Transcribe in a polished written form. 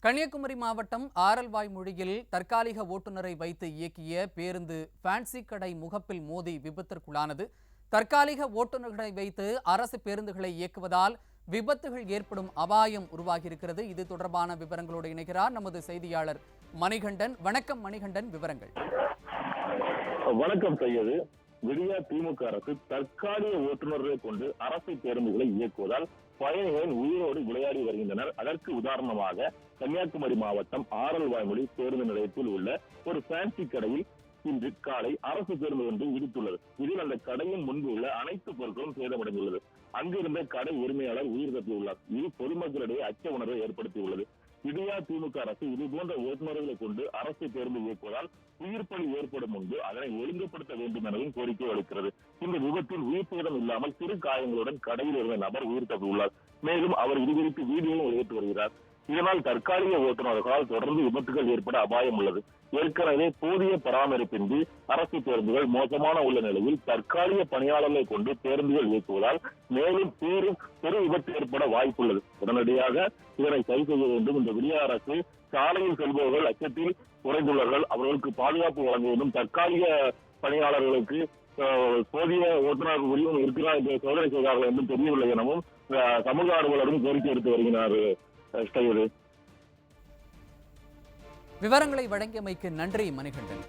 கன்னியாகுமரி மாவட்டம் ஆரல்வாய்மொழியில் தற்காலிக ஓட்டுநரை வைத்து இயக்கிய பேருந்து ஃபேன்சி கடை முகப்பில் மோதி விபத்திற்குள்ளானது. தற்காலிக ஓட்டுநர்களை வைத்து அரசு பேருந்துகளை இயக்குவதால் விபத்துகள் ஏற்படும் அபாயம் உருவாகியிருக்கிறது. இது தொடர்பான விவரங்களோடு இணைகிறார் நமது செய்தியாளர் மணிகண்டன். வணக்கம் மணிகண்டன், விவரங்கள். வணக்கம் செய்யது. விடியா திமுக அரசு தற்காலிக ஓட்டுநர்களை கொண்டு அரசு பேருந்துகளை இயக்குவதால் பயணிகளின் உயிரோடு விளையாடி வருகின்றனர். அதற்கு உதாரணமாக கன்னியாகுமரி மாவட்டம் ஆரல்வாய்மொழி பேருந்து நிலையத்தில் உள்ள ஒரு ஃபேன்சி கடையில் இன்று காலை அரசு பேருந்து ஒன்று இடித்துள்ளது. இதில் அந்த கடையின் முன்பு உள்ள அனைத்து பொருட்களும் சேதமடைந்துள்ளது. அங்கிருந்த கடை உரிமையாளர் உயிர் தப்பியுள்ளார். இது பொதுமக்களிடையே அச்ச உணர்வை ஏற்படுத்தியுள்ளது. விடியா திமுக அரசு இதுபோன்ற ஓட்டுநர்களை கொண்டு அரசு பேருந்து இயக்குவதால் உயிர் பலி ஏற்படும் முன்பு அதனை ஒழுங்குபடுத்த வேண்டும் எனவும் கோரிக்கை அளிக்கிறது. இந்த விபத்தில் உயிர் சேதம் இல்லாமல் சிறு காயங்களுடன் கடையில் இருந்த நபர் உயிர் தப்பியுள்ளார். மேலும் அவர் இது குறித்து வீடியோவும் வெளியிட்டு வருகிறார். இதனால் தற்காலிக ஓட்டுநர்களால் தொடர்ந்து விபத்துகள் ஏற்பட அபாயம் உள்ளது. ஏற்கனவே போதிய பராமரிப்பின்றி அரசு பேருந்துகள் மோசமான உள்ள நிலையில் தற்காலிக பணியாளர்களை கொண்டு பேருந்துகள் இயக்குவதால் மேலும் பெரு விபத்து ஏற்பட வாய்ப்புள்ளது. உடனடியாக இதனை சரி செய்ய வேண்டும். இந்த விடியா அரசு சாலையில் செல்பவர்கள் அச்சத்தில் குறைந்துள்ளார்கள். அவர்களுக்கு பாதுகாப்பு வழங்க வேண்டும். தற்காலிக பணியாளர்களுக்கு போதிய ஓட்டுநர் உரிமம் இருக்கிறார் என்று சோதனை செய்தார்கள் என்றும் தெரியவில்லை எனவும் சமூக ஆர்வலரும் கோரிக்கை எடுத்து வருகிறார். விவரங்களை வழங்கியமைக்கு நன்றி மணிகண்டன்.